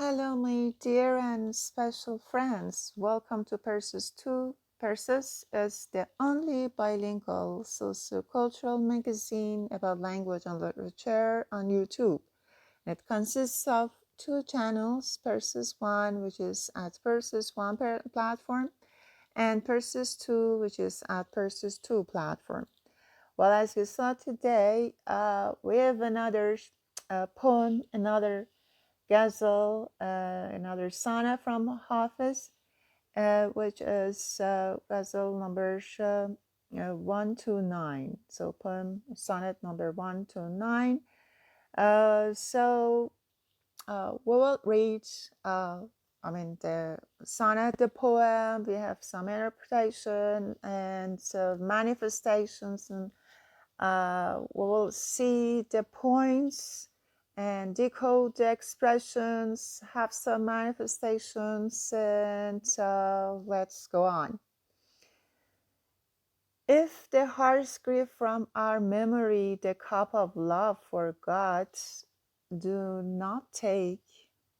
Hello, my dear and special friends. Welcome to Persis 2. Persis is the only bilingual sociocultural magazine about language and literature on YouTube. It consists of two channels, Persis 1, which is at Persis 1 platform, and Persis 2, which is at Persis 2 platform. Well, as you saw today, we have another poem, another ghazal, another sonnet from Hafiz, which is ghazal number 129. So poem sonnet number 129. We will read, the sonnet, the poem. We have some interpretation and manifestations, and we will see the points and decode the expressions, have some manifestations, and let's go on. If the hearts grieve from our memory the cup of love for God, do not take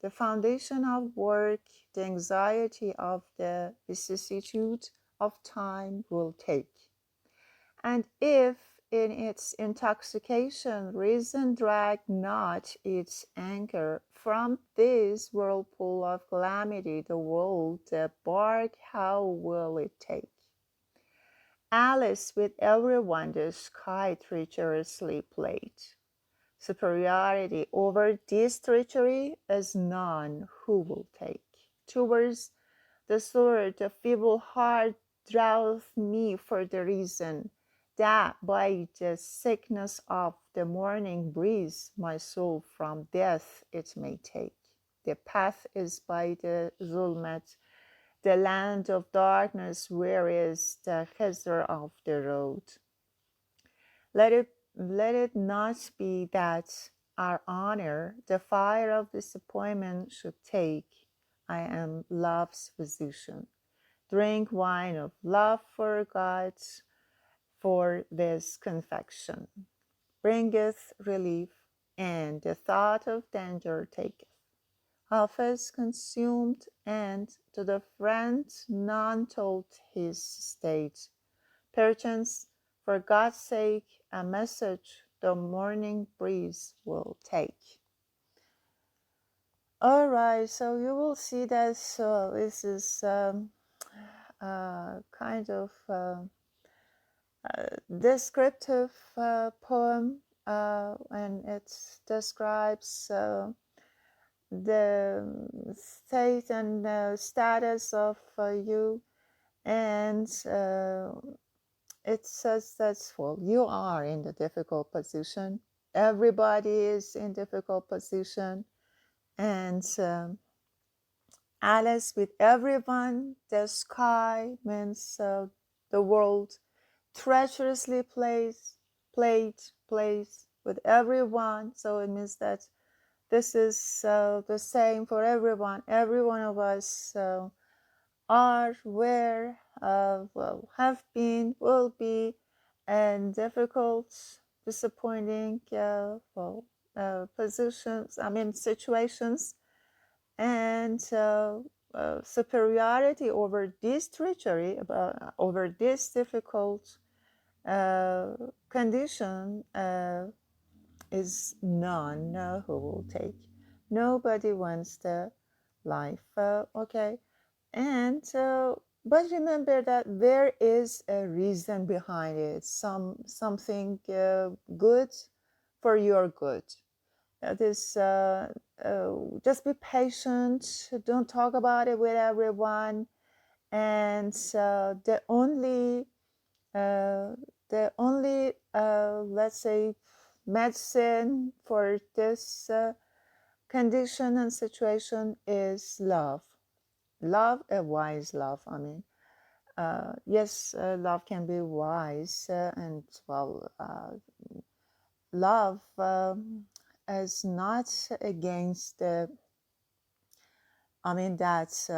the foundation of work, the anxiety of the vicissitude of time will take. And if in its intoxication reason drag not its anchor from this whirlpool of calamity, the world, the bark, how will it take? Alice with everyone the sky treacherously played. Superiority over this treachery is none who will take. Towards the sword the feeble heart draweth me for the reason that by the sickness of the morning breeze my soul from death it may take. The path is by the Zulmat, the land of darkness, where is the Khizr of the road. Let it not be that our honor, the fire of disappointment, should take. I am love's physician. Drink wine of love for God, for this confection bringeth relief, and the thought of danger taketh. Hafiz consumed, and to the friend none told his state. Perchance, for God's sake, a message the morning breeze will take. All right, so you will see that this is kind of descriptive poem, and it describes the state and status of you, and it says that, well, you are in the difficult position. Everybody is in difficult position, and Alice with everyone. The sky means the world. Treacherously played with everyone. So it means that this is the same for everyone. Every one of us are, were, have been, will be, and difficult, disappointing, situations, and superiority over this treachery, over this difficult condition is none who will take. Nobody wants the life, okay? And but remember that there is a reason behind it, something good for your good. This just be patient. Don't talk about it with everyone. And the only let's say medicine for this condition and situation is love. Love, a wise love. Yes, love can be wise, and love is not against the. That's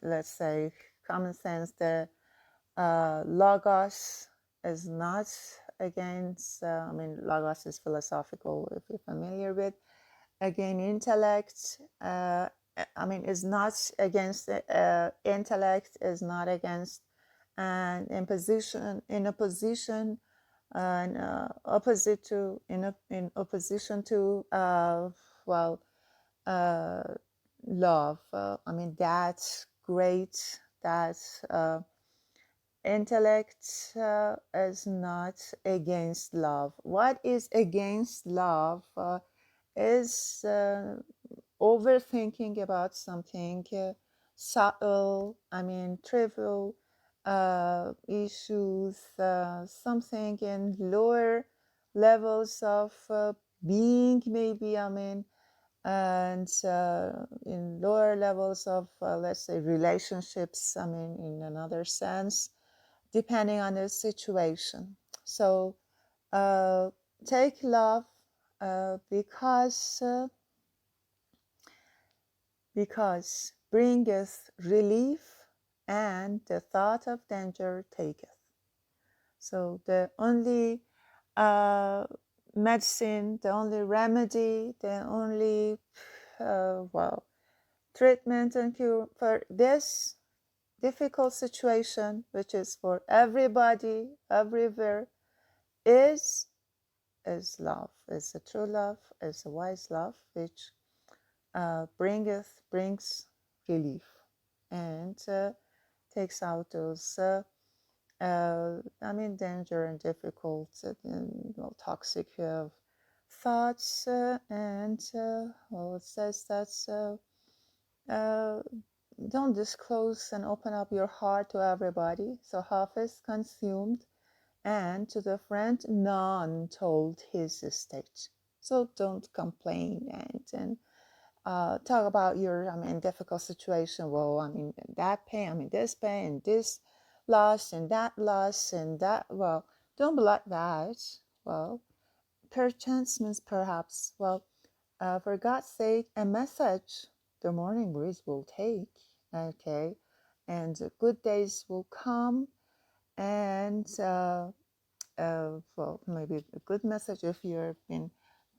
let's say common sense. The logos is not against. Logos is philosophical, if you're familiar with. Again, intellect, I mean, is not against intellect, is not against and in opposition and opposite to in opposition to well uh, love. I mean, that's great. That's intellect is not against love. What is against love is overthinking about something subtle, I mean, trivial issues, something in lower levels of being, maybe, I mean, and in lower levels of, let's say, relationships, I mean, in another sense, depending on the situation. So uh, take love because bringeth relief, and the thought of danger taketh. So the only uh, medicine, the only remedy, the only well, treatment and cure for this difficult situation, which is for everybody, everywhere, is love, is a true love, is a wise love, which brings relief and takes out those I mean, danger and difficult and well, toxic thoughts and well, it says that uh, don't disclose and open up your heart to everybody. So half is consumed, and to the friend none told his estate. So don't complain and talk about your, I mean, difficult situation. Well, I mean, that pain, I mean, this pain and this loss and that loss and that. Well, don't be like that. Well, perchance means perhaps. Well, for God's sake, a message the morning breeze will take. Okay, and good days will come, and well, maybe a good message if you've been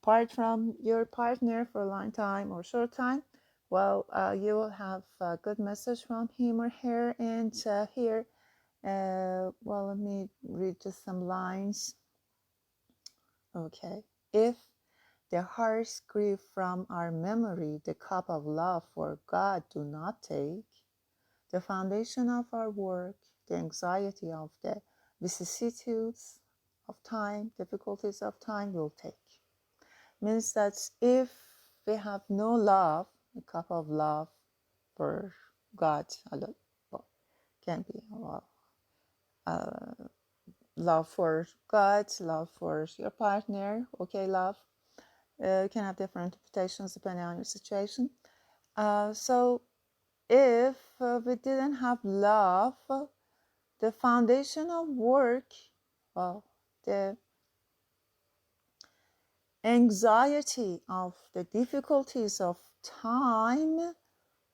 apart from your partner for a long time or short time. Well, you will have a good message from him or her. And here, well, let me read just some lines. Okay. If the hearts grieve from our memory, the cup of love for God do not take. The foundation of our work, the anxiety of the vicissitudes of time, difficulties of time will take. Means that if we have no love, a cup of love for God, well, can be well, love for God, love for your partner, okay, love. You can have different interpretations depending on your situation. So if we didn't have love, the foundation of work, well, the anxiety of the difficulties of time,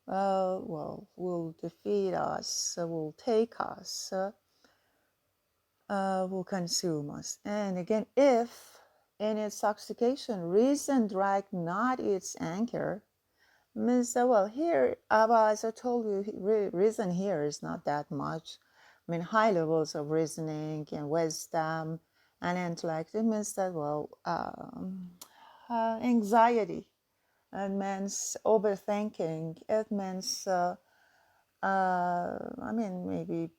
well, will defeat us, will take us, will consume us. And again, if in its intoxication reason drag not its anchor, means that, well, here, as I told you, reason here is not that much. I mean, high levels of reasoning and wisdom and intellect. It means that, well, anxiety. It means overthinking. It means, I mean, maybe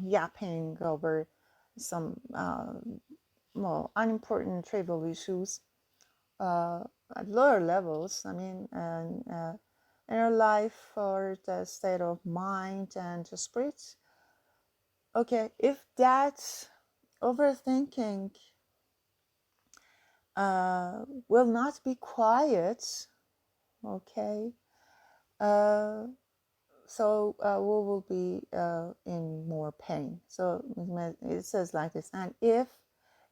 yapping over some more unimportant trivial issues at lower levels. I mean, and inner life or the state of mind and the spirit. Okay, if that overthinking will not be quiet, okay, uh, so we will be in more pain. So it says like this, and if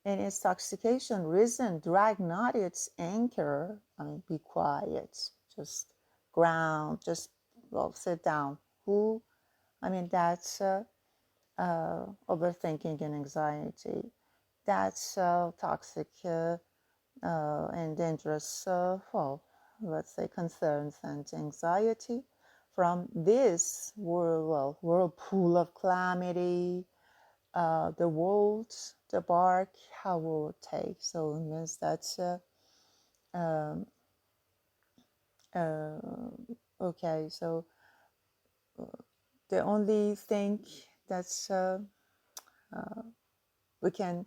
in its intoxication reason drag not its anchor, I mean, be quiet, just ground, just, well, sit down. Who, I mean, that's overthinking and anxiety. That's toxic and dangerous, well, let's say, concerns and anxiety from this whirlpool of calamity, the world, the bark, how will it take? So it means that, um, okay, so the only thing that's we can,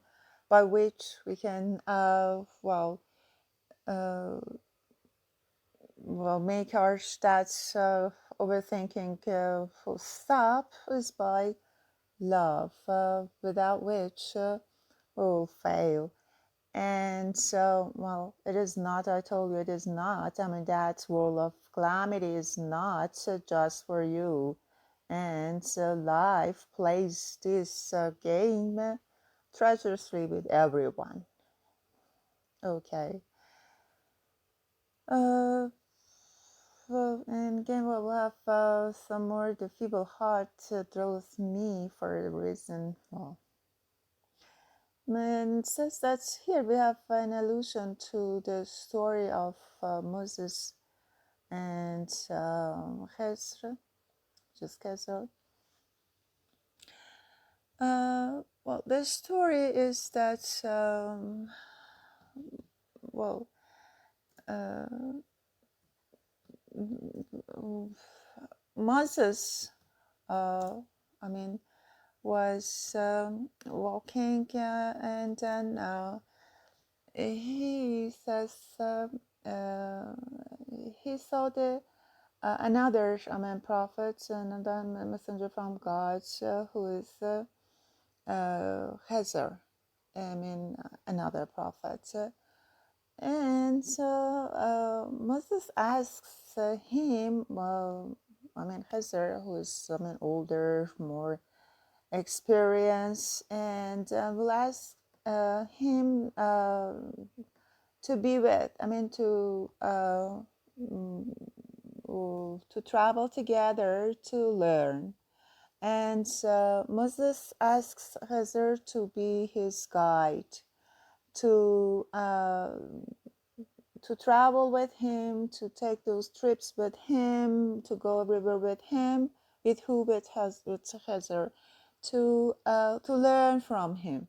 by which we can, uh, make our stats overthinking full stop is by love, without which we'll fail. And so, it is not, I told you, it is not. I mean, that world of calamity is not just for you. And life plays this game treacherously with everyone. Okay. And again, we'll have some more. The feeble heart draws me for a reason. And it says that here we have an allusion to the story of Moses and Hezro, just Hezro. The story is that, Moses, I mean, was walking, and then he says uh, he saw the another prophet, another messenger from God, who is Hazar, another prophet. And Moses asks him, Hazar, who is older, more experienced, and will ask him to be with, mm, to travel together to learn. And Moses asks Hazar to be his guide, to travel with him, to take those trips with him, to go everywhere with him, with Hazar, to learn from him.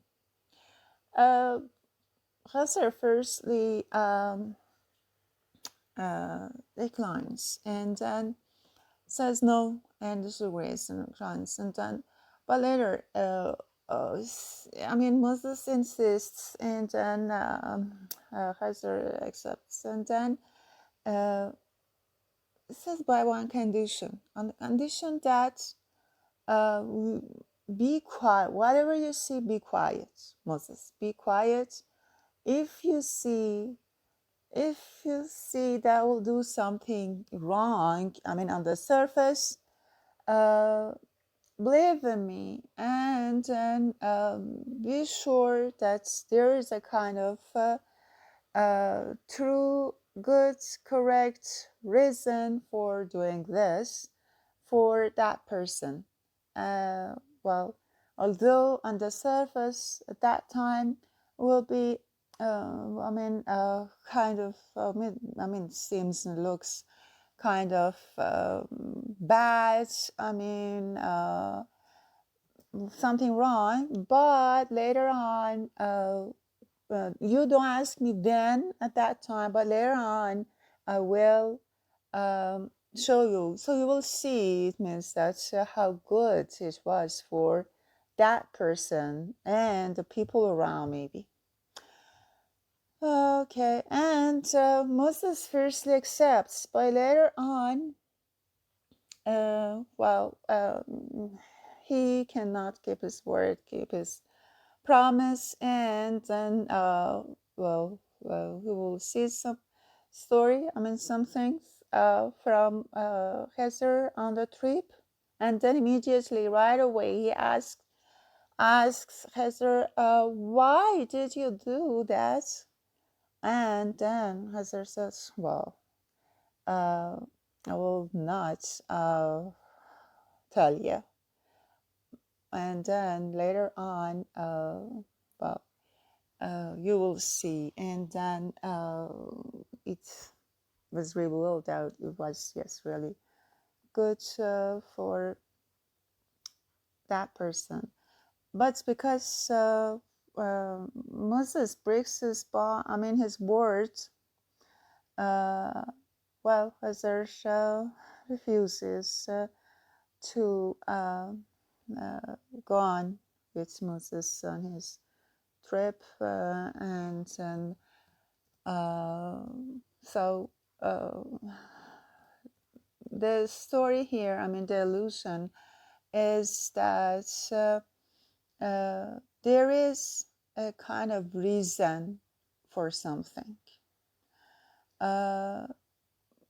Hazar firstly declines, and then says no and disagrees and declines, and then, but later, Moses insists, and then Hazar accepts, and then it says by one condition, on the condition that be quiet. Whatever you see, be quiet, Moses. Be quiet. If you see that will do something wrong, on the surface, believe in me, and then be sure that there is a kind of true, good, correct reason for doing this for that person. Uh, well, although on the surface at that time will be, kind of, seems and looks kind of bad. Something wrong, but later on, you don't ask me then at that time, but later on, I will show you. So you will see, it means that's how good it was for that person and the people around, maybe. Okay, and Moses firstly accepts, but later on, he cannot keep his word, keep his promise, and then we will see some story. Some things from Heather on the trip, and then immediately, right away, he asks Heather, "Why did you do that?" And then Heather says, "Well, I will not tell you." And then later on, you will see, and then was ruled out. It was, yes, really good for that person. But because Moses breaks his words, well, Hazar refuses to go on with Moses on his trip, and so the story here, the illusion is that there is a kind of reason for something.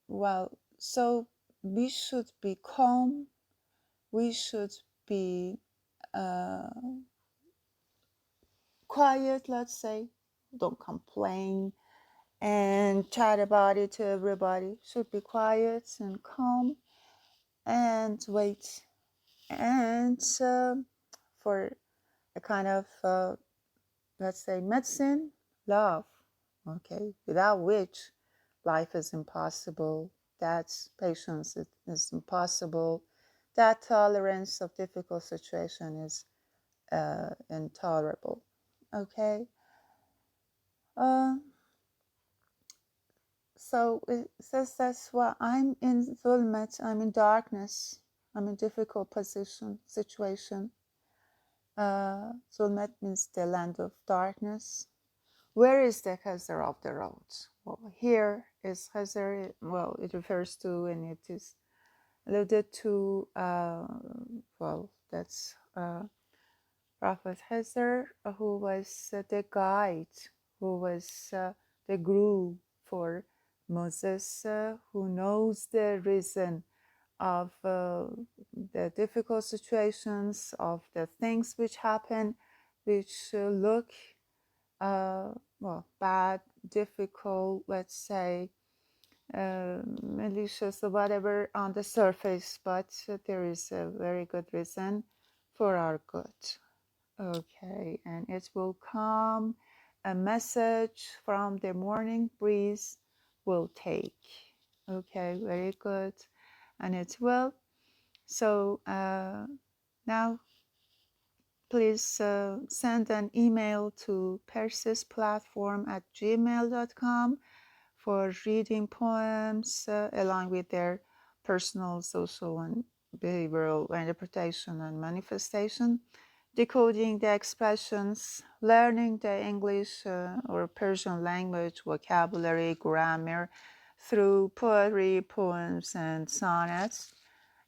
Well, so we should be calm, we should be uh, quiet, let's say, don't complain and chat about it to everybody. Should be quiet and calm and wait and for a kind of let's say medicine, love, okay, without which life is impossible, that patience is impossible, that tolerance of difficult situation is intolerable, okay. uh, so it says that's why I'm in zulmat, I'm in darkness, I'm in difficult situation. Zulmat means the land of darkness. Where is the Khazar of the road? Well, here is Khazar. Well, it refers to, and it is alluded to, well, that's Prophet Khazar, who was the guide, who was the guru for Moses, who knows the reason of the difficult situations, of the things which happen, which look well, bad, difficult, let's say, malicious or whatever on the surface, but there is a very good reason for our good. Okay, and it will come, a message from the morning breeze will take. Okay, very good. And it will. So now please send an email to persisplatform@gmail.com for reading poems along with their personal, social, and behavioral interpretation and manifestation, decoding the expressions, learning the English or Persian language, vocabulary, grammar through poetry, poems, and sonnets.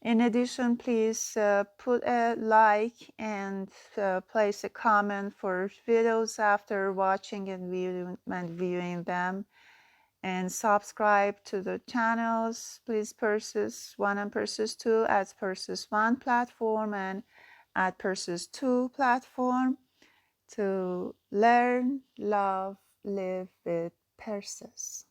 In addition, please put a like and place a comment for videos after watching and viewing them. And subscribe to the channels, please, Persis 1 and Persis 2 at Persis 1 platform and at Persis 2 platform to learn, love, live with Persis.